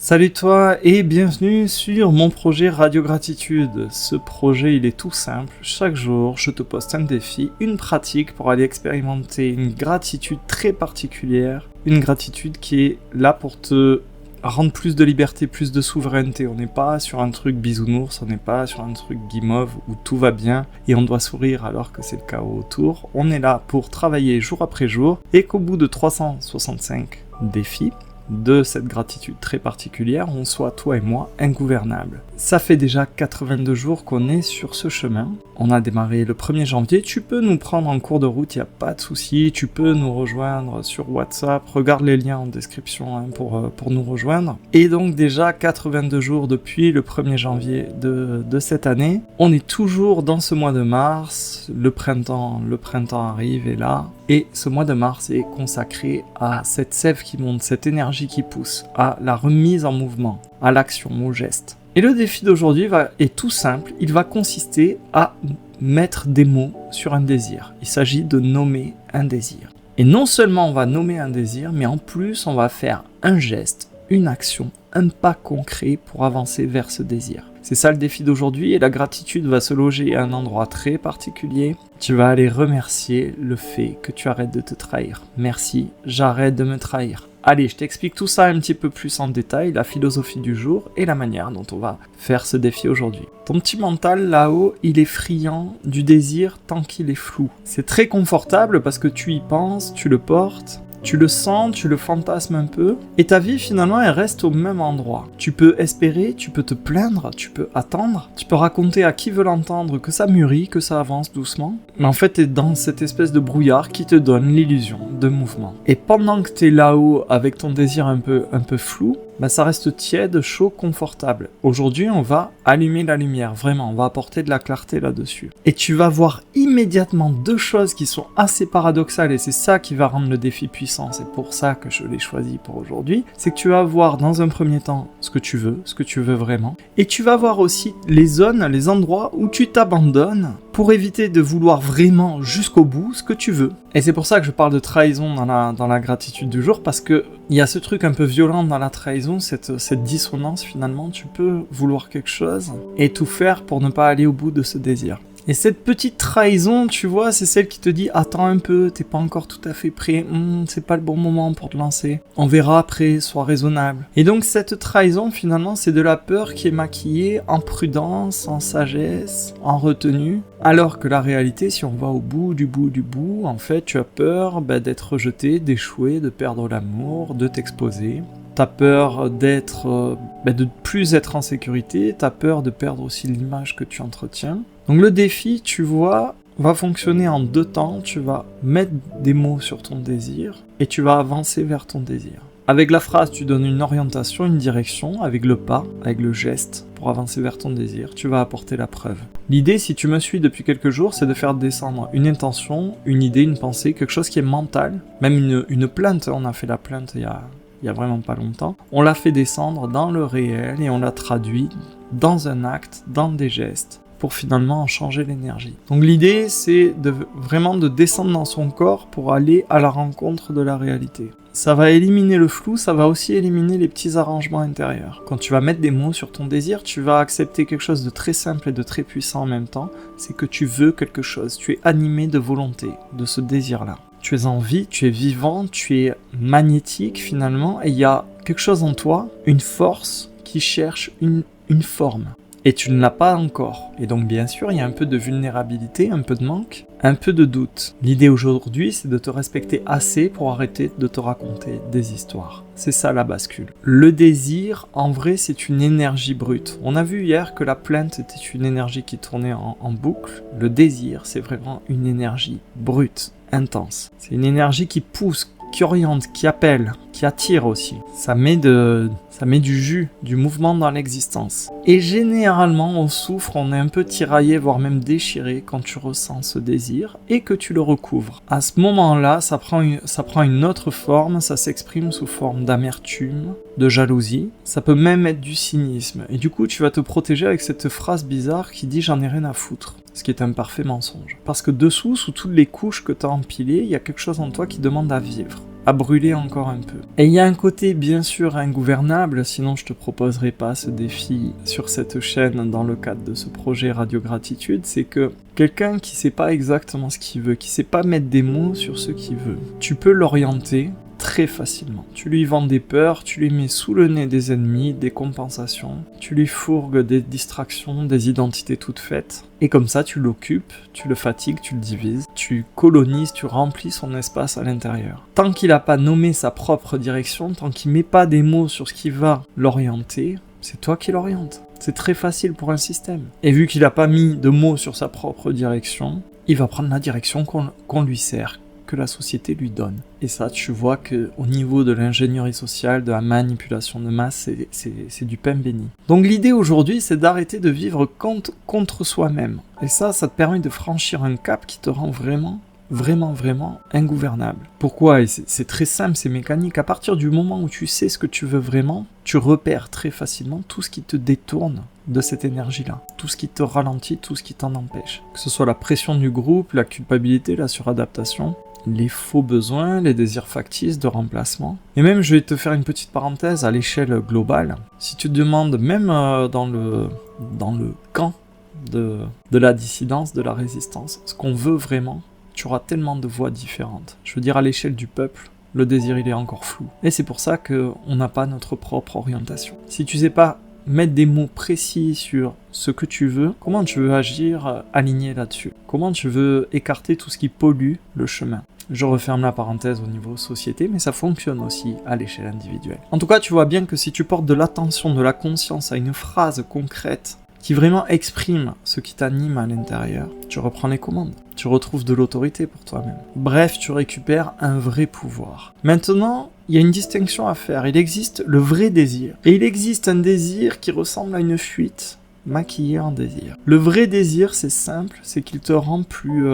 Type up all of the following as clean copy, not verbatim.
Salut toi et bienvenue sur mon projet Radio Gratitude. Ce projet il est tout simple, chaque jour je te poste un défi, une pratique pour aller expérimenter une gratitude très particulière, une gratitude qui est là pour te rendre plus de liberté, plus de souveraineté. On n'est pas sur un truc bisounours, on n'est pas sur un truc guimauve où tout va bien et on doit sourire alors que c'est le chaos autour. On est là pour travailler jour après jour et qu'au bout de 365 défis, de cette gratitude très particulière, on soit, toi et moi, ingouvernables. Ça fait déjà 82 jours qu'on est sur ce chemin. On a démarré le 1er janvier, tu peux nous prendre en cours de route, il n'y a pas de souci, tu peux nous rejoindre sur WhatsApp, regarde les liens en description pour nous rejoindre. Et donc déjà 82 jours depuis le 1er janvier de cette année, on est toujours dans ce mois de mars, le printemps arrive et là, et ce mois de mars est consacré à cette sève qui monte, cette énergie qui pousse, à la remise en mouvement, à l'action, au geste. Et le défi d'aujourd'hui est tout simple, il va consister à mettre des mots sur un désir. Il s'agit de nommer un désir. Et non seulement on va nommer un désir, mais en plus on va faire un geste, une action, un pas concret pour avancer vers ce désir. C'est ça le défi d'aujourd'hui et la gratitude va se loger à un endroit très particulier. Tu vas aller remercier le fait que tu arrêtes de te trahir. Merci, j'arrête de me trahir. Allez, je t'explique tout ça un petit peu plus en détail, la philosophie du jour et la manière dont on va faire ce défi aujourd'hui. Ton petit mental là-haut, il est friand du désir tant qu'il est flou. C'est très confortable parce que tu y penses, tu le portes, tu le sens, tu le fantasmes un peu, et ta vie finalement elle reste au même endroit. Tu peux espérer, tu peux te plaindre, tu peux attendre, tu peux raconter à qui veut l'entendre que ça mûrit, que ça avance doucement, mais en fait t'es dans cette espèce de brouillard qui te donne l'illusion de mouvement. Et pendant que t'es là-haut avec ton désir un peu flou, ça reste tiède, chaud, confortable. Aujourd'hui, on va allumer la lumière, vraiment, on va apporter de la clarté là-dessus. Et tu vas voir immédiatement deux choses qui sont assez paradoxales, et c'est ça qui va rendre le défi puissant, c'est pour ça que je l'ai choisi pour aujourd'hui, c'est que tu vas voir dans un premier temps ce que tu veux vraiment, et tu vas voir aussi les zones, les endroits où tu t'abandonnes pour éviter de vouloir vraiment jusqu'au bout ce que tu veux. Et c'est pour ça que je parle de trahison dans la gratitude du jour, parce que il y a ce truc un peu violent dans la trahison, cette dissonance finalement, tu peux vouloir quelque chose et tout faire pour ne pas aller au bout de ce désir. Et cette petite trahison, tu vois, c'est celle qui te dit « Attends un peu, t'es pas encore tout à fait prêt, c'est pas le bon moment pour te lancer. On verra après, sois raisonnable. » Et donc cette trahison, finalement, c'est de la peur qui est maquillée en prudence, en sagesse, en retenue. Alors que la réalité, si on va au bout du bout, en fait, tu as peur d'être rejeté, d'échouer, de perdre l'amour, de t'exposer. T'as peur de plus être en sécurité, t'as peur de perdre aussi l'image que tu entretiens. Donc le défi, tu vois, va fonctionner en deux temps. Tu vas mettre des mots sur ton désir et tu vas avancer vers ton désir. Avec la phrase, tu donnes une orientation, une direction, avec le pas, avec le geste, pour avancer vers ton désir, tu vas apporter la preuve. L'idée, si tu me suis depuis quelques jours, c'est de faire descendre une intention, une idée, une pensée, quelque chose qui est mental, même une plainte. On a fait la plainte il y a vraiment pas longtemps. On l'a fait descendre dans le réel et on l'a traduit dans un acte, dans des gestes, pour finalement en changer l'énergie. Donc l'idée, c'est vraiment de descendre dans son corps pour aller à la rencontre de la réalité. Ça va éliminer le flou, ça va aussi éliminer les petits arrangements intérieurs. Quand tu vas mettre des mots sur ton désir, tu vas accepter quelque chose de très simple et de très puissant en même temps, c'est que tu veux quelque chose, tu es animé de volonté, de ce désir-là. Tu es en vie, tu es vivant, tu es magnétique finalement, et il y a quelque chose en toi, une force qui cherche une forme. Et tu ne l'as pas encore. Et donc bien sûr, il y a un peu de vulnérabilité, un peu de manque, un peu de doute. L'idée aujourd'hui, c'est de te respecter assez pour arrêter de te raconter des histoires. C'est ça la bascule. Le désir, en vrai, c'est une énergie brute. On a vu hier que la plainte était une énergie qui tournait en boucle. Le désir, c'est vraiment une énergie brute, intense. C'est une énergie qui pousse, qui oriente, qui appelle, qui attire aussi. Ça met du jus, du mouvement dans l'existence. Et généralement, on souffre, on est un peu tiraillé, voire même déchiré quand tu ressens ce désir et que tu le recouvres. À ce moment-là, ça prend une autre forme, ça s'exprime sous forme d'amertume, de jalousie. Ça peut même être du cynisme. Et du coup, tu vas te protéger avec cette phrase bizarre qui dit « j'en ai rien à foutre ». Ce qui est un parfait mensonge. Parce que dessous, sous toutes les couches que tu as empilées, il y a quelque chose en toi qui demande à vivre. à brûler encore un peu. Et il y a un côté bien sûr ingouvernable, sinon je te proposerai pas ce défi sur cette chaîne dans le cadre de ce projet Radio Gratitude, c'est que quelqu'un qui sait pas exactement ce qu'il veut, qui sait pas mettre des mots sur ce qu'il veut, tu peux l'orienter très facilement. Tu lui vends des peurs, tu lui mets sous le nez des ennemis, des compensations, tu lui fourgues des distractions, des identités toutes faites, et comme ça tu l'occupes, tu le fatigues, tu le divises, tu colonises, tu remplis son espace à l'intérieur. Tant qu'il n'a pas nommé sa propre direction, tant qu'il met pas des mots sur ce qui va l'orienter, c'est toi qui l'orientes. C'est très facile pour un système. Et vu qu'il n'a pas mis de mots sur sa propre direction, il va prendre la direction qu'on lui sert, que la société lui donne. Et ça, tu vois que au niveau de l'ingénierie sociale, de la manipulation de masse, c'est du pain béni. Donc l'idée aujourd'hui, c'est d'arrêter de vivre contre soi-même. Et ça te permet de franchir un cap qui te rend vraiment ingouvernable. Pourquoi? Et c'est très simple, c'est mécanique. À partir du moment où tu sais ce que tu veux vraiment, tu repères très facilement tout ce qui te détourne de cette énergie-là. Tout ce qui te ralentit, tout ce qui t'en empêche. Que ce soit la pression du groupe, la culpabilité, la suradaptation, les faux besoins, les désirs factices de remplacement. Et même, je vais te faire une petite parenthèse à l'échelle globale. Si tu te demandes, même dans le camp de la dissidence, de la résistance, ce qu'on veut vraiment, tu auras tellement de voies différentes. Je veux dire, à l'échelle du peuple, le désir, il est encore flou. Et c'est pour ça qu'on n'a pas notre propre orientation. Si tu sais pas mettre des mots précis sur ce que tu veux, comment tu veux agir aligné là-dessus? Comment tu veux écarter tout ce qui pollue le chemin? Je referme la parenthèse au niveau société, mais ça fonctionne aussi à l'échelle individuelle. En tout cas, tu vois bien que si tu portes de l'attention, de la conscience à une phrase concrète qui vraiment exprime ce qui t'anime à l'intérieur, tu reprends les commandes. Tu retrouves de l'autorité pour toi-même. Bref, tu récupères un vrai pouvoir. Maintenant, il y a une distinction à faire. Il existe le vrai désir. Et il existe un désir qui ressemble à une fuite maquillée en désir. Le vrai désir, c'est simple, c'est qu'il te rend plus,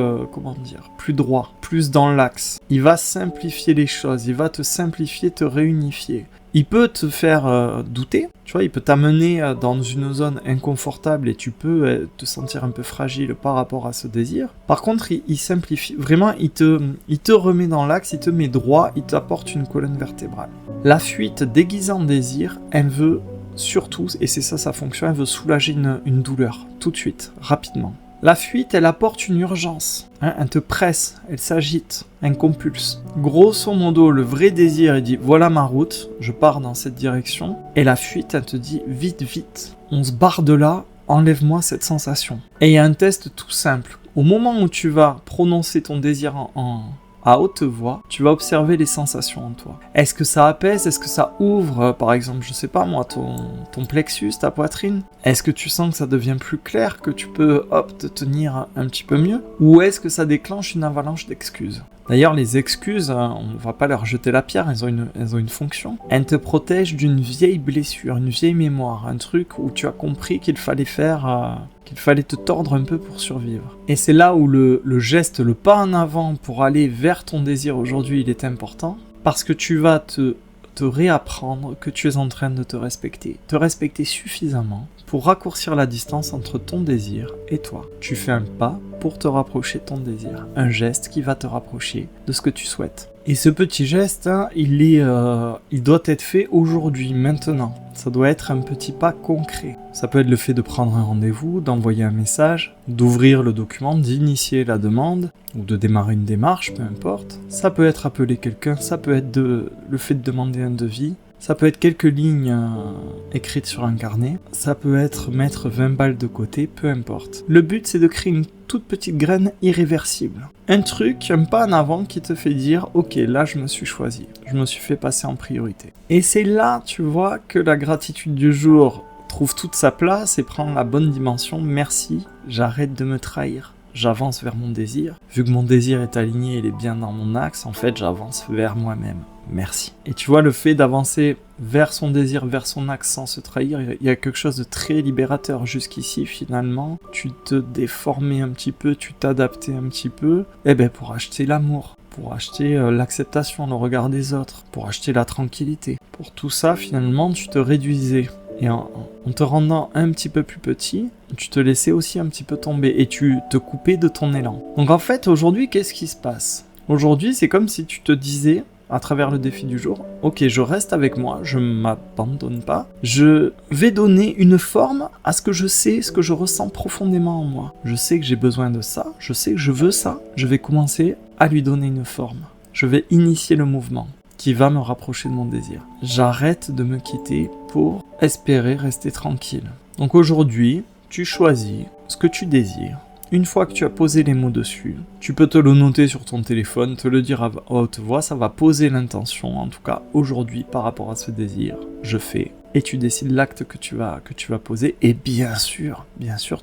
plus droit, plus dans l'axe. Il va simplifier les choses, il va te simplifier, te réunifier. Il peut te faire douter, tu vois, il peut t'amener dans une zone inconfortable et tu peux te sentir un peu fragile par rapport à ce désir. Par contre, il simplifie, vraiment, il te remet dans l'axe, il te met droit, il t'apporte une colonne vertébrale. La fuite déguisée en désir, elle veut surtout, et c'est ça sa fonction, elle veut soulager une douleur, tout de suite, rapidement. La fuite, elle apporte une urgence, elle te presse, elle s'agite, elle compulse. Grosso modo, le vrai désir, il dit « voilà ma route, je pars dans cette direction », et la fuite, elle te dit « vite, vite, on se barre de là, enlève-moi cette sensation ». Et il y a un test tout simple. Au moment où tu vas prononcer ton désir à haute voix, tu vas observer les sensations en toi. Est-ce que ça apaise? Est-ce que ça ouvre, par exemple, je sais pas moi, ton plexus, ta poitrine? Est-ce que tu sens que ça devient plus clair, que tu peux, te tenir un petit peu mieux? Ou est-ce que ça déclenche une avalanche d'excuses? D'ailleurs, les excuses, on va pas leur jeter la pierre, elles ont une fonction. Elles te protègent d'une vieille blessure, une vieille mémoire, un truc où tu as compris qu'il fallait te tordre un peu pour survivre. Et c'est là où le geste, le pas en avant pour aller vers ton désir aujourd'hui, il est important, parce que tu vas te réapprendre que tu es en train de te respecter suffisamment pour raccourcir la distance entre ton désir et toi. Tu fais un pas pour te rapprocher de ton désir, un geste qui va te rapprocher de ce que tu souhaites. Et ce petit geste, il doit être fait aujourd'hui, maintenant. Ça doit être un petit pas concret. Ça peut être le fait de prendre un rendez-vous, d'envoyer un message, d'ouvrir le document, d'initier la demande, ou de démarrer une démarche, peu importe. Ça peut être appeler quelqu'un, ça peut être le fait de demander un devis, ça peut être quelques lignes écrites sur un carnet, ça peut être mettre 20 balles de côté, peu importe. Le but, c'est de créer une toute petite graine irréversible. Un truc, un pas en avant qui te fait dire « Ok, là je me suis choisi, je me suis fait passer en priorité ». Et c'est là, tu vois, que la gratitude du jour trouve toute sa place et prend la bonne dimension. Merci, j'arrête de me trahir. J'avance vers mon désir. Vu que mon désir est aligné, il est bien dans mon axe, en fait, j'avance vers moi-même. Merci. Et tu vois, le fait d'avancer vers son désir, vers son axe sans se trahir, il y a quelque chose de très libérateur. Jusqu'ici, finalement, tu te déformais un petit peu, tu t'adaptais un petit peu, pour acheter l'amour, pour acheter l'acceptation, le regard des autres, pour acheter la tranquillité. Pour tout ça, finalement, tu te réduisais. Et en te rendant un petit peu plus petit, tu te laissais aussi un petit peu tomber et tu te coupais de ton élan. Donc en fait, aujourd'hui, qu'est-ce qui se passe? Aujourd'hui, c'est comme si tu te disais, à travers le défi du jour. Ok, je reste avec moi, je m'abandonne pas. Je vais donner une forme à ce que je sais, ce que je ressens profondément en moi. Je sais que j'ai besoin de ça, je sais que je veux ça. Je vais commencer à lui donner une forme. Je vais initier le mouvement qui va me rapprocher de mon désir. J'arrête de me quitter pour espérer rester tranquille. Donc aujourd'hui, tu choisis ce que tu désires. Une fois que tu as posé les mots dessus, tu peux te le noter sur ton téléphone, te le dire à haute voix, ça va poser l'intention, en tout cas aujourd'hui par rapport à ce désir, je fais, et tu décides l'acte que tu vas poser, et bien sûr,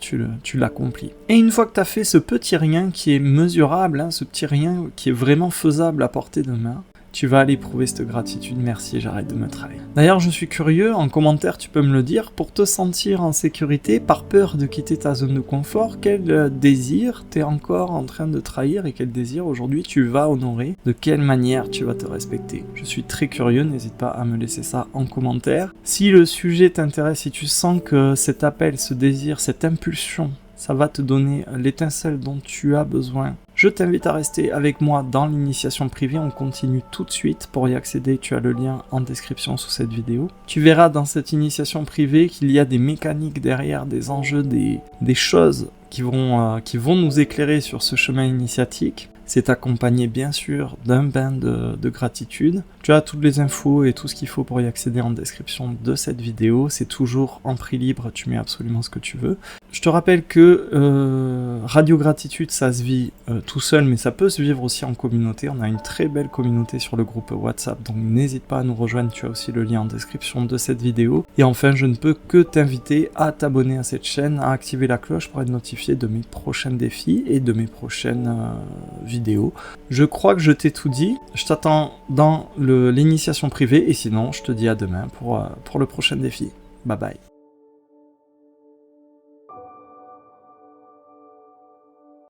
tu l'accomplis. Et une fois que tu as fait ce petit rien qui est mesurable, ce petit rien qui est vraiment faisable à portée de main, tu vas aller éprouver cette gratitude, merci, j'arrête de me trahir. D'ailleurs, je suis curieux, en commentaire, tu peux me le dire, pour te sentir en sécurité, par peur de quitter ta zone de confort, quel désir t'es encore en train de trahir et quel désir aujourd'hui tu vas honorer, de quelle manière tu vas te respecter. Je suis très curieux, n'hésite pas à me laisser ça en commentaire. Si le sujet t'intéresse, si tu sens que cet appel, ce désir, cette impulsion, ça va te donner l'étincelle dont tu as besoin, je t'invite à rester avec moi dans l'initiation privée, on continue tout de suite. Pour y accéder, tu as le lien en description sous cette vidéo. Tu verras dans cette initiation privée qu'il y a des mécaniques derrière, des enjeux, des choses qui vont nous éclairer sur ce chemin initiatique. C'est accompagné bien sûr d'un bain de gratitude. Tu as toutes les infos et tout ce qu'il faut pour y accéder en description de cette vidéo. C'est toujours en prix libre, tu mets absolument ce que tu veux. Je te rappelle que Radio Gratitude, ça se vit tout seul, mais ça peut se vivre aussi en communauté. On a une très belle communauté sur le groupe WhatsApp, donc n'hésite pas à nous rejoindre. Tu as aussi le lien en description de cette vidéo. Et enfin, je ne peux que t'inviter à t'abonner à cette chaîne, à activer la cloche pour être notifié de mes prochains défis et de mes prochaines vidéos. Je crois que je t'ai tout dit. Je t'attends dans l'initiation privée et sinon, je te dis à demain pour le prochain défi. Bye bye.